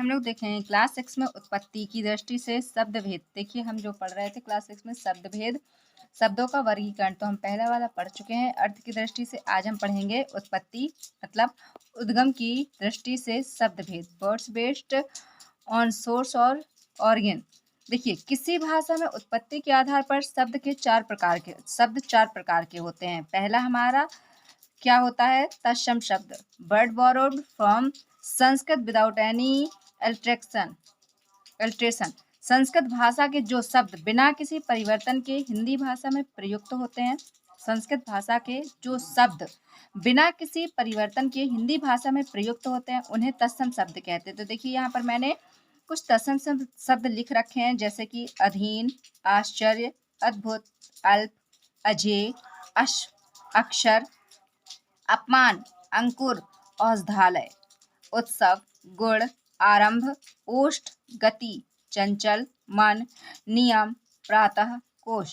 हम लोग देखें क्लास 6 में उत्पत्ति की दृष्टि से शब्द भेद। देखिए हम जो पढ़ रहे थे क्लास 6 में शब्द भेद, शब्दों का वर्गीकरण, तो हम पहला वाला पढ़ चुके हैं। अर्थ की दृष्टि से आज हम पढ़ेंगे उत्पत्ति मतलब उद्गम की दृष्टि से शब्द भेद, वर्ड्स बेस्ड ऑन सोर्स और ऑर्गन। देखिए किसी भाषा में उत्पत्ति के आधार पर शब्द चार प्रकार के होते हैं। पहला हमारा क्या होता है? तत्सम शब्द, word borrowed from Sanskrit without any alteration. Sanskrit भाषा के जो शब्द बिना किसी परिवर्तन के हिंदी भाषा में प्रयुक्त होते हैं, संस्कृत भाषा के जो शब्द बिना किसी परिवर्तन के हिंदी भाषा में प्रयुक्त होते हैं उन्हें तत्सम शब्द कहते हैं। तो देखिए यहाँ पर मैंने कुछ तत्सम शब्द लिख रखे हैं, जैसे कि अधीन, आश्चर्य, अद्भुत, अल्प, अजेय, अक्षर, अपमान, अंकुर, औषधालय, उत्सव, गुण, आरंभ, ओष्ठ, गति, चंचल, मन, नियम, प्रातः, कोश,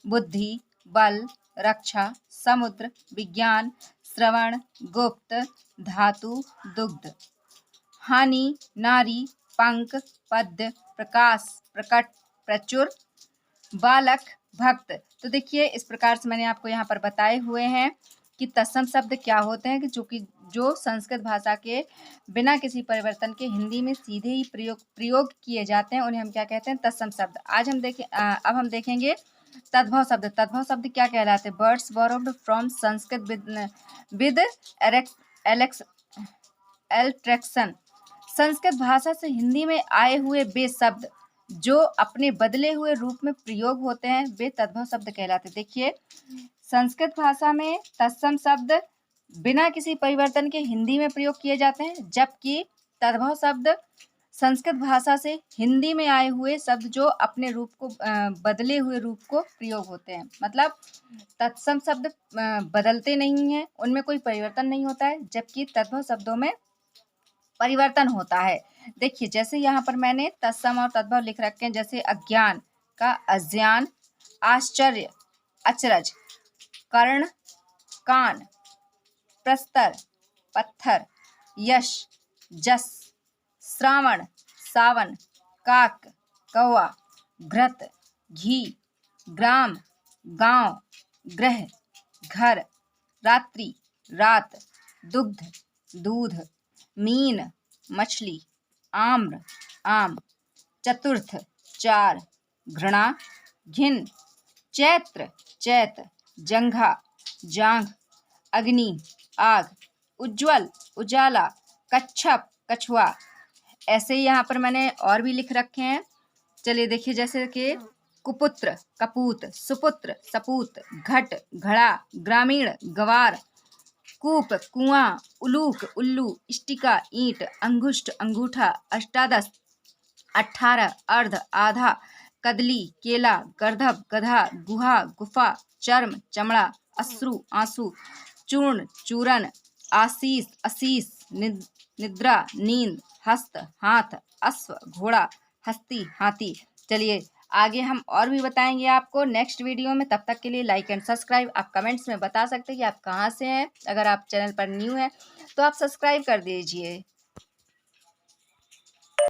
बुद्धि, बल, रक्षा, समुद्र, विज्ञान, श्रवण, गुप्त, धातु, दुग्ध, हानि, नारी, पंख, पद्य, प्रकाश, प्रकट, प्रचुर, बालक, भक्त। तो देखिए इस प्रकार से मैंने आपको यहाँ पर बताए हुए हैं कि तत्सम शब्द क्या होते हैं, कि जो संस्कृत भाषा के बिना किसी परिवर्तन के हिंदी में सीधे ही प्रयोग किए जाते हैं, उन्हें हम क्या कहते हैं? तत्सम शब्द। अब हम देखेंगे तद्भव शब्द। तद्भव शब्द क्या कहलाते हैं? Words borrowed from Sanskrit with alteration. Sanskrit भाषा से हिंदी में आए हुए वे शब्द जो अपने बदले हुए रूप में प्रयोग होते हैं वे तद्भव शब्द कहलाते हैं। देखिए संस्कृत भाषा में तत्सम शब्द बिना किसी परिवर्तन के हिंदी में प्रयोग किए जाते हैं, जबकि तद्भव शब्द संस्कृत भाषा से हिंदी में आए हुए शब्द जो अपने रूप को बदले हुए रूप को प्रयोग होते हैं। मतलब तत्सम शब्द बदलते नहीं हैं, उनमें कोई परिवर्तन नहीं होता है, जबकि तद्भव शब्दों में परिवर्तन होता है। देखिए जैसे यहाँ पर मैंने तत्सम और तद्भव लिख रखे हैं, जैसे अज्ञान का अज्ञान, आश्चर्य अचरज, कर्ण कान, प्रस्तर पत्थर, यश जस, श्रावण सावन, काक कौवा, घृत घी, ग्राम गांव, ग्रह घर, रात्रि रात, दुग्ध दूध, मीन मछली, आम्र आम, चतुर्थ चार, घृणा घिन, चैत्र चैत, जंघा जांघ, अग्नि आग, उज्ज्वल उजाला, कच्छप कछुआ। ऐसे ही यहाँ पर मैंने और भी लिख रखे हैं। चलिए देखिए जैसे कि कुपुत्र कपूत, सुपुत्र सपूत, घट घड़ा, ग्रामीण गवार, कूप कुआं, उलूक उल्लू, इष्टिका ईंट, अंगुष्ठ अंगूठा, अष्टादश 18, अर्ध आधा, कदली केला, गर्दभ गधा, गुहा गुफा, चर्म चमड़ा, अश्रु आंसू, चूर्ण चूरन, आशीष अशीष, निद्रा नींद, हस्त हाथ, अश्व घोड़ा, हस्ती हाथी। चलिए आगे हम और भी बताएंगे आपको नेक्स्ट वीडियो में। तब तक के लिए लाइक एंड सब्सक्राइब। आप कमेंट्स में बता सकते हैं कि आप कहाँ से हैं। अगर आप चैनल पर न्यू हैं तो आप सब्सक्राइब कर दीजिए।